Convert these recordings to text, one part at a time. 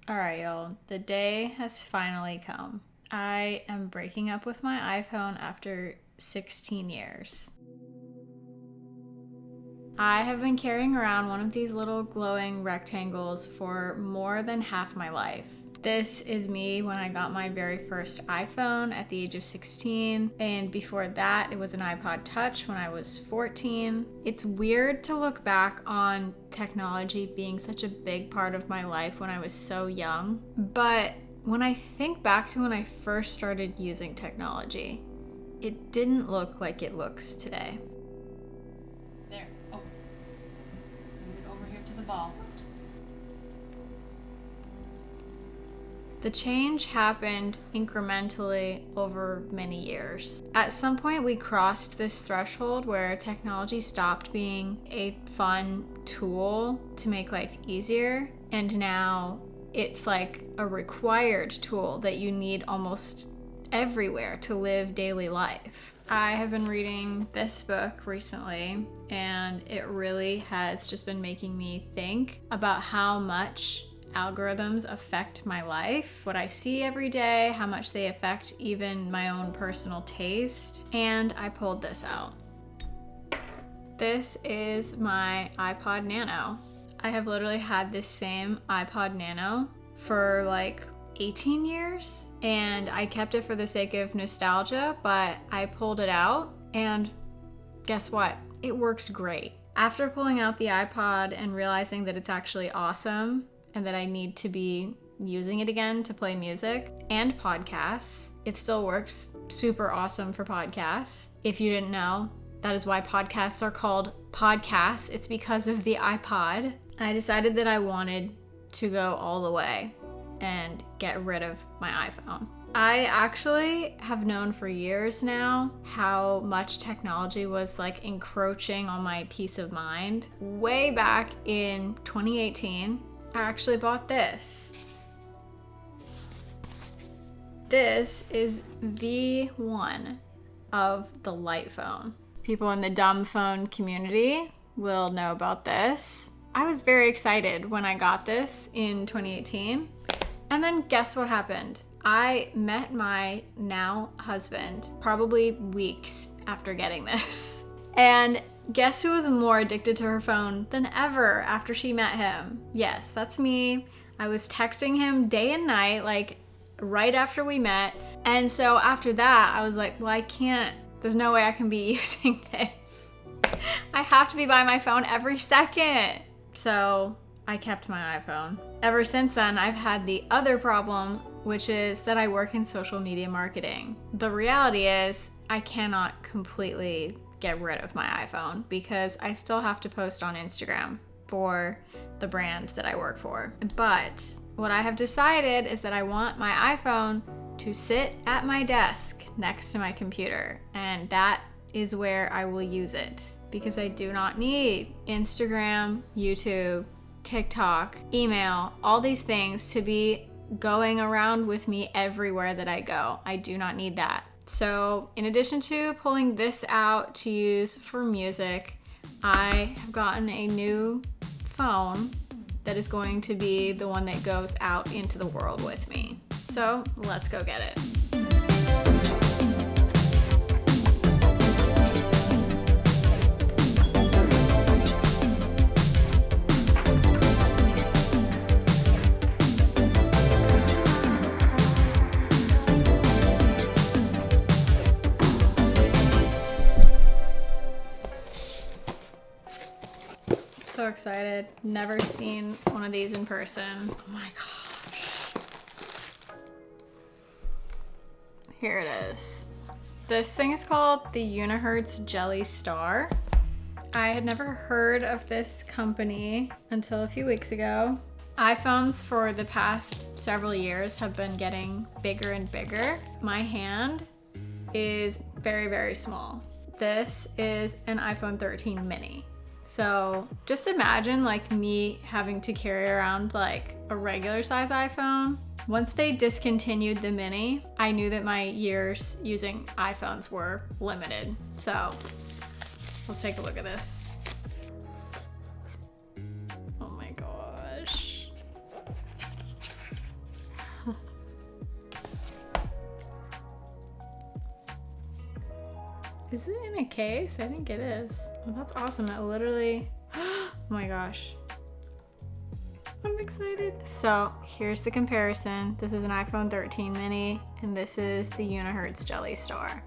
All right, y'all. The day has finally come. I am breaking up with my iPhone after 16 years. I have been carrying around one of these little glowing rectangles for more than half my life. This is me when I got my very first iPhone at the age of 16, and before that it was an iPod Touch when I was 14. It's weird to look back on technology being such a big part of my life when I was so young, but when I think back to when I first started using technology, it didn't look like it looks today. There. Oh. Move it over here to the ball. The change happened incrementally over many years. At some point, we crossed this threshold where technology stopped being a fun tool to make life easier, and now it's like a required tool that you need almost everywhere to live daily life. I have been reading this book recently, and it really has just been making me think about how much algorithms affect my life, what I see every day, how much they affect even my own personal taste, and I pulled this out. This is my iPod Nano. I have literally had this same iPod Nano for like 18 years, and I kept it for the sake of nostalgia, but I pulled it out, and guess what? It works great. After pulling out the iPod and realizing that it's actually awesome, and that I need to be using it again to play music and podcasts. It still works super awesome for podcasts. If you didn't know, that is why podcasts are called podcasts. It's because of the iPod. I decided that I wanted to go all the way and get rid of my iPhone. I actually have known for years now how much technology was like encroaching on my peace of mind. Way back in 2018, I actually bought this. This is V1 of the light phone. People in the dumb phone community will know about this. I was very excited when I got this in 2018. And then guess what happened? I met my now husband probably weeks after getting this. And guess who was more addicted to her phone than ever after she met him? Yes, that's me. I was texting him day and night, like right after we met. And so after that, I was like, well, there's no way I can be using this. I have to be by my phone every second. So I kept my iPhone. Ever since then, I've had the other problem, which is that I work in social media marketing. The reality is I cannot completely get rid of my iPhone because I still have to post on Instagram for the brand that I work for. But what I have decided is that I want my iPhone to sit at my desk next to my computer, and that is where I will use it because I do not need Instagram, YouTube, TikTok, email, all these things to be going around with me everywhere that I go. I do not need that. So in addition to pulling this out to use for music, I have gotten a new phone that is going to be the one that goes out into the world with me. So let's go get it. So excited. Never seen one of these in person. Oh my gosh. Here it is. This thing is called the Unihertz Jelly Star. I had never heard of this company until a few weeks ago. iPhones for the past several years have been getting bigger and bigger. My hand is very, very small. This is an iPhone 13 mini. So just imagine like me having to carry around like a regular size iPhone. Once they discontinued the mini, I knew that my years using iPhones were limited. So let's take a look at this. Oh my gosh. Is it in a case? I think it is. Well, that's awesome. It literally, oh my gosh. I'm excited. So here's the comparison. This is an iPhone 13 mini, and this is the Unihertz Jelly Star.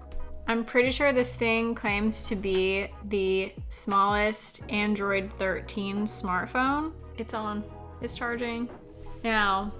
I'm pretty sure this thing claims to be the smallest Android 13 smartphone. It's on, it's charging. Now,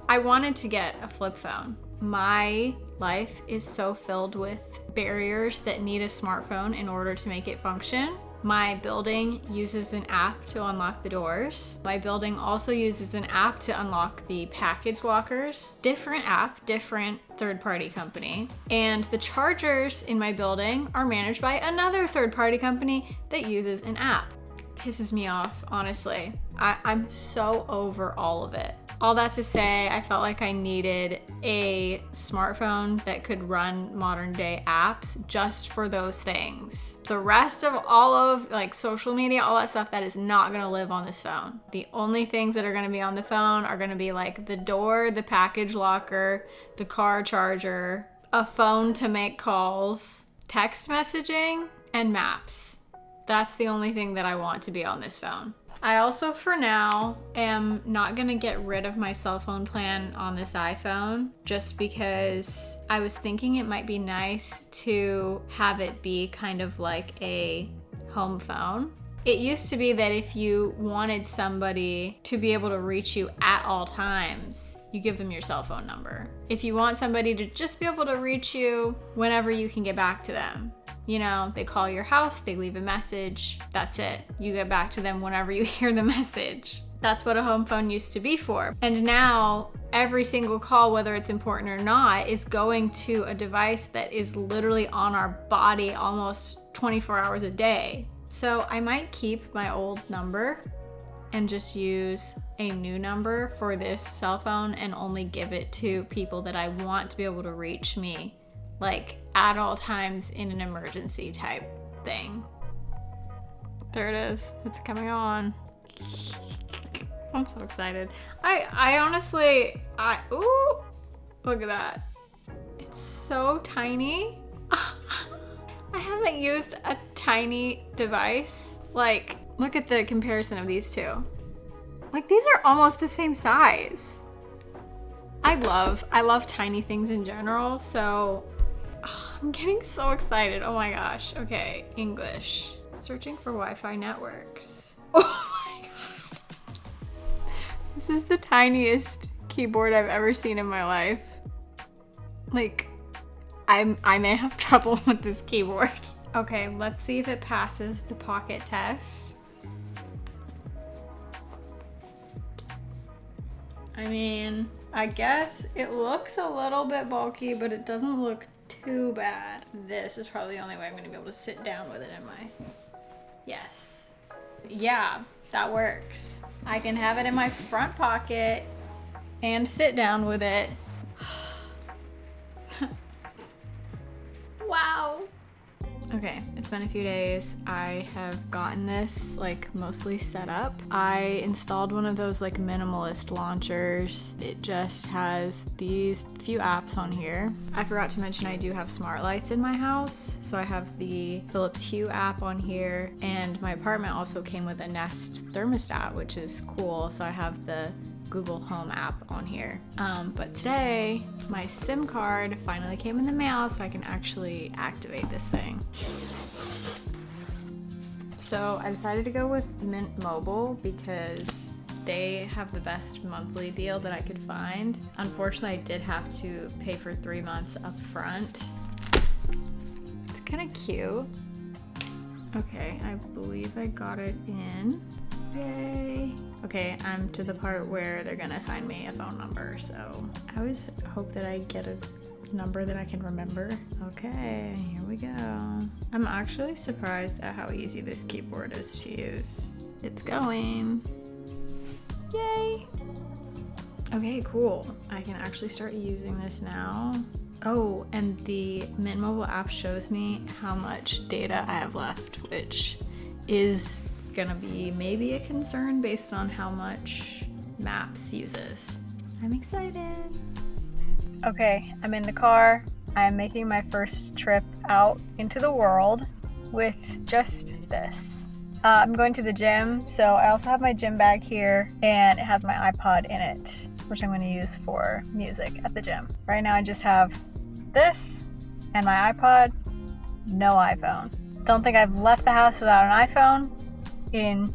I wanted to get a flip phone. My life is so filled with barriers that need a smartphone in order to make it function. My building uses an app to unlock the doors. My building also uses an app to unlock the package lockers. Different app, different third-party company. And the chargers in my building are managed by another third-party company that uses an app. Pisses me off, honestly. I'm so over all of it. All that to say, I felt like I needed a smartphone that could run modern day apps just for those things. The rest of all of like social media, all that stuff, that is not gonna live on this phone. The only things that are gonna be on the phone are gonna be like the door, the package locker, the car charger, a phone to make calls, text messaging, and maps. That's the only thing that I want to be on this phone. I also, for now, am not gonna get rid of my cell phone plan on this iPhone just because I was thinking it might be nice to have it be kind of like a home phone. It used to be that if you wanted somebody to be able to reach you at all times, you give them your cell phone number. If you want somebody to just be able to reach you whenever you can get back to them, you know, they call your house, they leave a message, that's it. You get back to them whenever you hear the message. That's what a home phone used to be for. And now every single call, whether it's important or not, is going to a device that is literally on our body almost 24 hours a day. So I might keep my old number and just use a new number for this cell phone and only give it to people that I want to be able to reach me, like at all times in an emergency type thing. There it is. It's coming on. I'm so excited. I honestly, ooh, look at that. It's so tiny. I haven't used a tiny device. Like, look at the comparison of these two. Like, these are almost the same size. I love tiny things in general, so I'm getting so excited. Oh my gosh. Okay, English. Searching for Wi-Fi networks. Oh my god. This is the tiniest keyboard I've ever seen in my life. Like, I may have trouble with this keyboard. Okay, let's see if it passes the pocket test. I mean, I guess it looks a little bit bulky, but it doesn't look too bad. This is probably the only way I'm gonna be able to sit down with it in my... Yes. Yeah, that works. I can have it in my front pocket and sit down with it. Wow. Okay, it's been a few days. I have gotten this like mostly set up. I installed one of those like minimalist launchers. It just has these few apps on here. I forgot to mention I do have smart lights in my house. So I have the Philips Hue app on here, and my apartment also came with a Nest thermostat, which is cool. So I have the Google Home app on here. But today, my SIM card finally came in the mail so I can actually activate this thing. So I decided to go with Mint Mobile because they have the best monthly deal that I could find. Unfortunately, I did have to pay for 3 months up front. It's kind of cute. Okay, I believe I got it in. Yay. Okay, I'm to the part where they're gonna assign me a phone number, so I always hope that I get a number that I can remember. Okay, here we go. I'm actually surprised at how easy this keyboard is to use. It's going. Yay. Okay, cool. I can actually start using this now. Oh, and the Mint Mobile app shows me how much data I have left, which is gonna be maybe a concern based on how much Maps uses. I'm excited. Okay, I'm in the car. I'm making my first trip out into the world with just this. I'm going to the gym, so I also have my gym bag here, and it has my iPod in it, which I'm going to use for music at the gym. Right now I just have this and my iPod, no iPhone. Don't think I've left the house without an iPhone in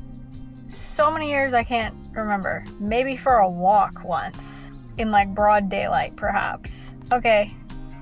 so many years I can't remember. Maybe for a walk once, in like broad daylight perhaps. Okay,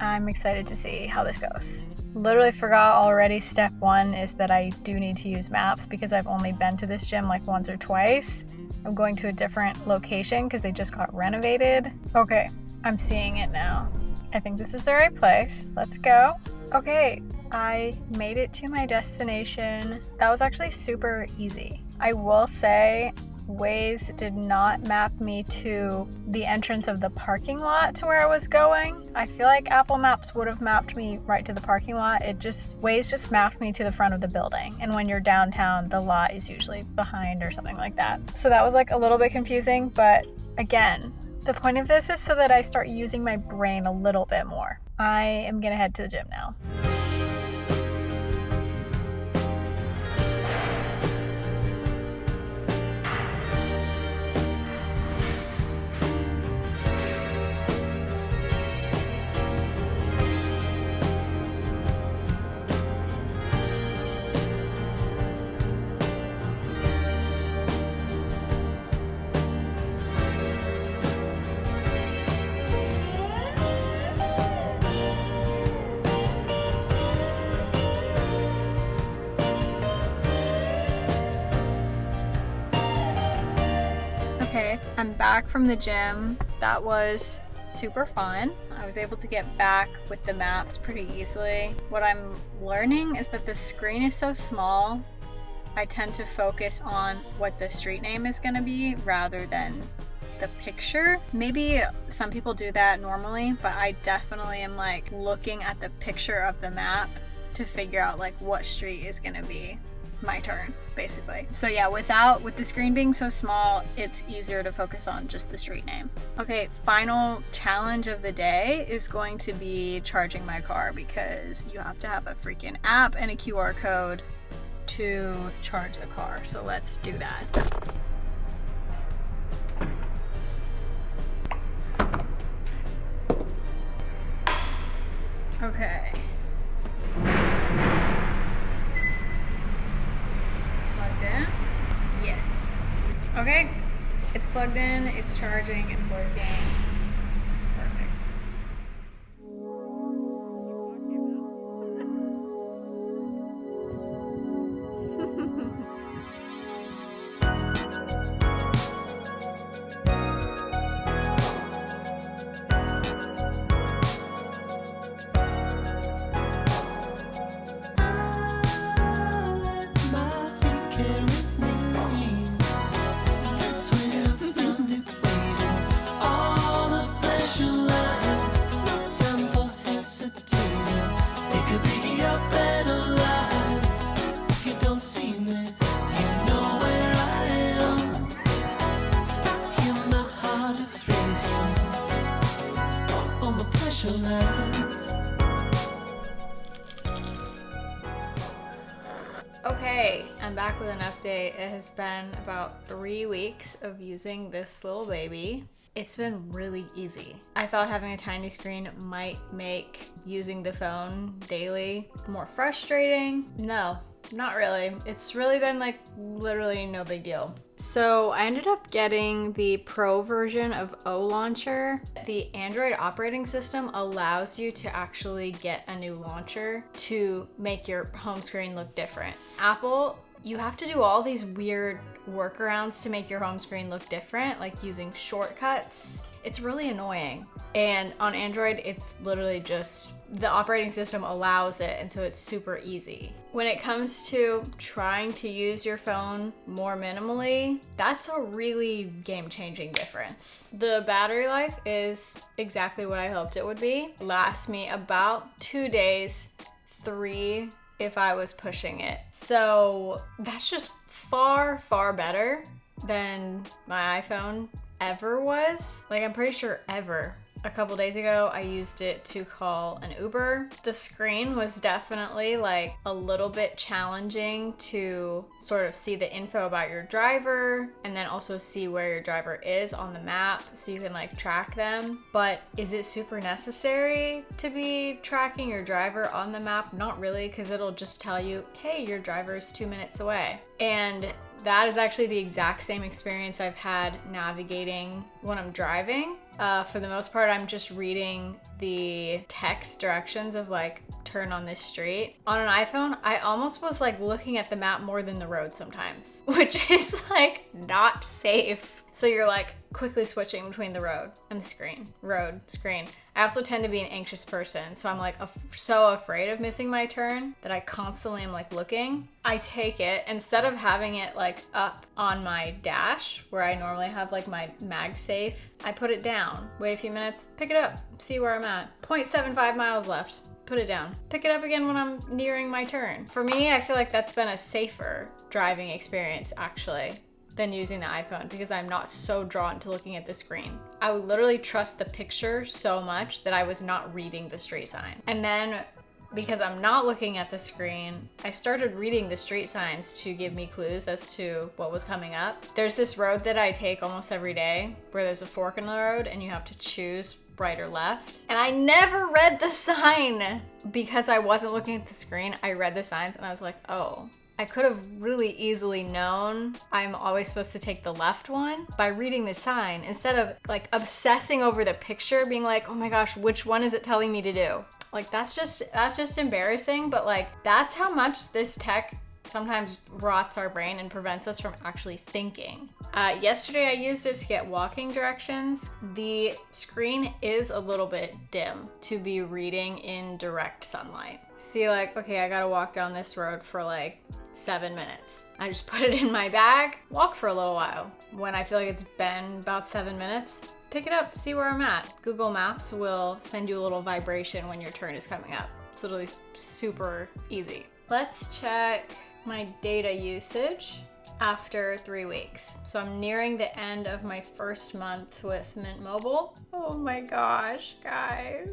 I'm excited to see how this goes. Literally forgot already. Step one is that I do need to use maps because I've only been to this gym like once or twice. I'm going to a different location because they just got renovated. Okay, I'm seeing it now. I think this is the right place. Let's go. Okay, I made it to my destination. That was actually super easy. I will say Waze did not map me to the entrance of the parking lot to where I was going. I feel like Apple Maps would have mapped me right to the parking lot. Waze just mapped me to the front of the building. And when you're downtown, the lot is usually behind or something like that. So that was like a little bit confusing, but again, the point of this is so that I start using my brain a little bit more. I am gonna head to the gym now. Okay, I'm back from the gym. That was super fun. I was able to get back with the maps pretty easily. What I'm learning is that the screen is so small, I tend to focus on what the street name is gonna be rather than the picture. Maybe some people do that normally, but I definitely am like looking at the picture of the map to figure out like what street is gonna be my turn, basically. So yeah, with the screen being so small, it's easier to focus on just the street name. Okay, final challenge of the day is going to be charging my car because you have to have a freaking app and a QR code to charge the car. So let's do that. Okay. Okay, it's plugged in, it's charging, it's working. Perfect. Okay, I'm back with an update. It has been about 3 weeks of using this little baby. It's been really easy. I thought having a tiny screen might make using the phone daily more frustrating. No, not really. It's really been like literally no big deal. So I ended up getting the Pro version of O Launcher. The Android operating system allows you to actually get a new launcher to make your home screen look different. Apple, you have to do all these weird workarounds to make your home screen look different, like using shortcuts. It's really annoying. And on Android, it's literally just the operating system allows it, and so it's super easy. When it comes to trying to use your phone more minimally, that's a really game-changing difference. The battery life is exactly what I hoped it would be. It lasts me about 2 days, 3 if I was pushing it. So that's just far, far better than my iPhone ever was. Like, I'm pretty sure ever A couple days ago, I used it to call an Uber. The screen was definitely like a little bit challenging to sort of see the info about your driver and then also see where your driver is on the map so you can like track them. But is it super necessary to be tracking your driver on the map? Not really, because it'll just tell you, hey, your driver's 2 minutes away. And that is actually the exact same experience I've had navigating when I'm driving. For the most part, I'm just reading the text directions of like, turn on this street. On an iPhone, I almost was like looking at the map more than the road sometimes, which is like not safe. So you're like quickly switching between the road and the screen, road, screen. I also tend to be an anxious person, so I'm like so afraid of missing my turn that I constantly am like looking. I take it, instead of having it like up on my dash where I normally have like my MagSafe, I put it down, wait a few minutes, pick it up, see where I'm at. 0.75 miles left. Put it down. Pick it up again when I'm nearing my turn. For me, I feel like that's been a safer driving experience actually than using the iPhone because I'm not so drawn to looking at the screen. I would literally trust the picture so much that I was not reading the street sign. And then because I'm not looking at the screen, I started reading the street signs to give me clues as to what was coming up. There's this road that I take almost every day where there's a fork in the road and you have to choose right or left. And I never read the sign because I wasn't looking at the screen. I read the signs and I was like, oh, I could have really easily known I'm always supposed to take the left one by reading the sign instead of like obsessing over the picture, being like, oh my gosh, which one is it telling me to do? Like that's just embarrassing, but like that's how much this tech sometimes rots our brain and prevents us from actually thinking. Yesterday I used it to get walking directions. The screen is a little bit dim to be reading in direct sunlight. See, like, okay, I gotta walk down this road for like 7 minutes. I just put it in my bag, walk for a little while. When I feel like it's been about 7 minutes, pick it up, see where I'm at. Google Maps will send you a little vibration when your turn is coming up. It's literally super easy. Let's check my data usage after 3 weeks. So I'm nearing the end of my first month with Mint Mobile. Oh my gosh, guys.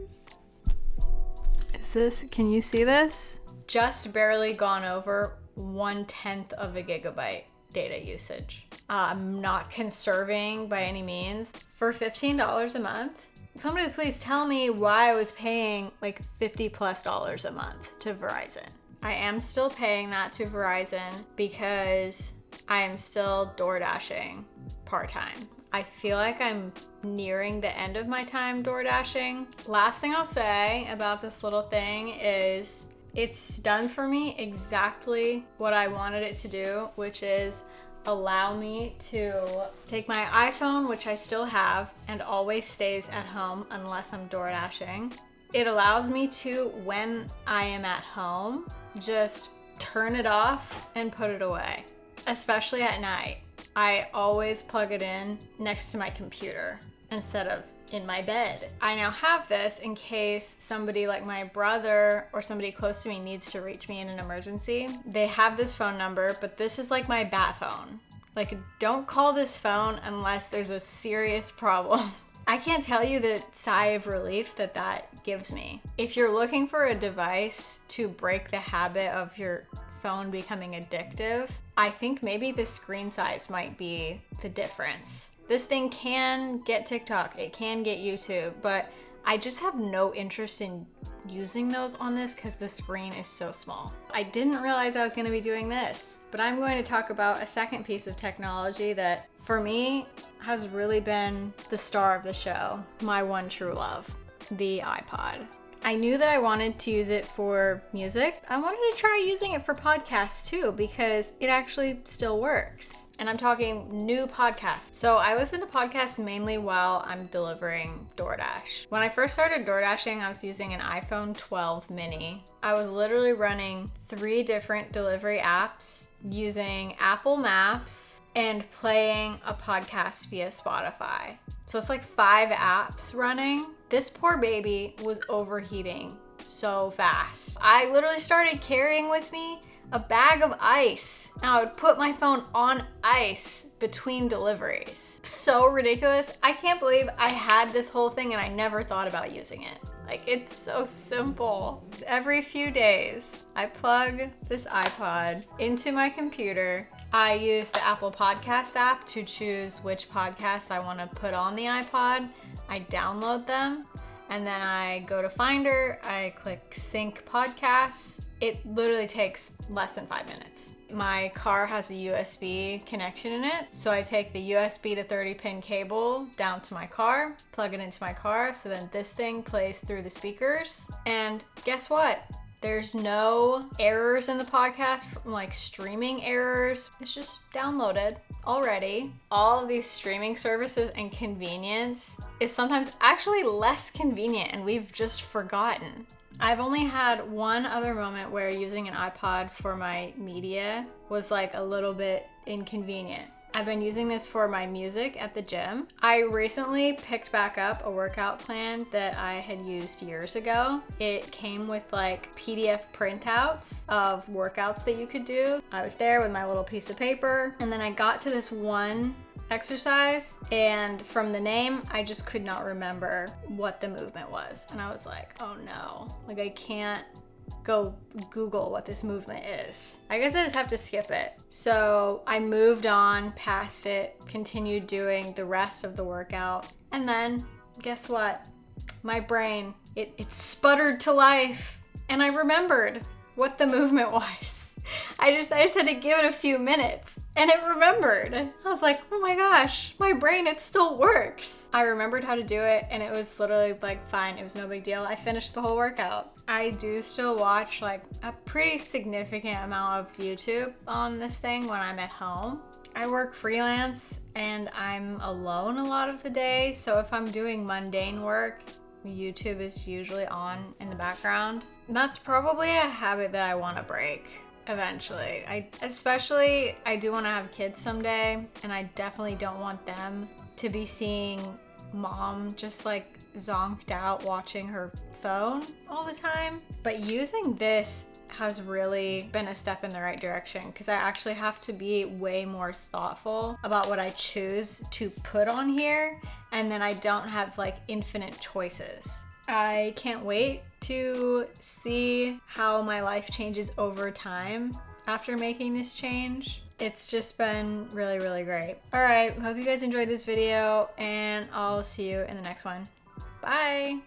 Can you see this? Just barely gone over 1/10 of a gigabyte data usage. I'm not conserving by any means. For $15 a month, somebody please tell me why I was paying like $50+ a month to Verizon. I am still paying that to Verizon because I am still door dashing part-time. I feel like I'm nearing the end of my time door dashing. Last thing I'll say about this little thing is it's done for me exactly what I wanted it to do, which is allow me to take my iPhone, which I still have and always stays at home unless I'm door dashing. It allows me to, when I am at home, just turn it off and put it away, especially at night. I always plug it in next to my computer instead of in my bed. I now have this in case somebody like my brother or somebody close to me needs to reach me in an emergency. They have this phone number, but this is like my bat phone. Like, don't call this phone unless there's a serious problem. I can't tell you the sigh of relief that gives me. If you're looking for a device to break the habit of your phone becoming addictive, I think maybe the screen size might be the difference. This thing can get TikTok, it can get YouTube, but I just have no interest in using those on this because the screen is so small. I didn't realize I was going to be doing this, but I'm going to talk about a second piece of technology that for me has really been the star of the show, my one true love, the iPod. I knew that I wanted to use it for music. I wanted to try using it for podcasts too because it actually still works. And I'm talking new podcasts. So I listen to podcasts mainly while I'm delivering DoorDash. When I first started DoorDashing, I was using an iPhone 12 mini. I was literally running 3 different delivery apps using Apple Maps and playing a podcast via Spotify. So it's like 5 apps running. This poor baby was overheating so fast. I literally started carrying with me a bag of ice. And I would put my phone on ice between deliveries. So ridiculous. I can't believe I had this whole thing and I never thought about using it. Like, it's so simple. Every few days, I plug this iPod into my computer. I use the Apple Podcast app to choose which podcasts I want to put on the iPod. I download them, and then I go to Finder, I click Sync Podcasts. It literally takes less than 5 minutes. My car has a USB connection in it, so I take the USB to 30-pin cable down to my car, plug it into my car, so then this thing plays through the speakers. And guess what? There's no errors in the podcast, like streaming errors. It's just downloaded already. All of these streaming services and convenience is sometimes actually less convenient, and we've just forgotten. I've only had one other moment where using an iPod for my media was like a little bit inconvenient. I've been using this for my music at the gym. I recently picked back up a workout plan that I had used years ago. It came with like PDF printouts of workouts that you could do. I was there with my little piece of paper, and then I got to this one exercise, and from the name, I just could not remember what the movement was. And I was like, oh no, like I can't go Google what this movement is. I guess I just have to skip it. So I moved on past it, continued doing the rest of the workout, and then guess what? My brain, it sputtered to life, and I remembered what the movement was. I just had to give it a few minutes, and it remembered. I was like, oh my gosh, my brain, it still works. I remembered how to do it, and it was literally like fine. It was no big deal. I finished the whole workout. I do still watch like a pretty significant amount of YouTube on this thing when I'm at home. I work freelance and I'm alone a lot of the day, so if I'm doing mundane work, YouTube is usually on in the background. That's probably a habit that I want to break eventually. I do want to have kids someday, and I definitely don't want them to be seeing mom just like zonked out watching her phone all the time. But using this has really been a step in the right direction, because I actually have to be way more thoughtful about what I choose to put on here, and then I don't have like infinite choices. I can't wait to see how my life changes over time after making this change. It's just been really, really great. All right, hope you guys enjoyed this video, and I'll see you in the next one. Bye.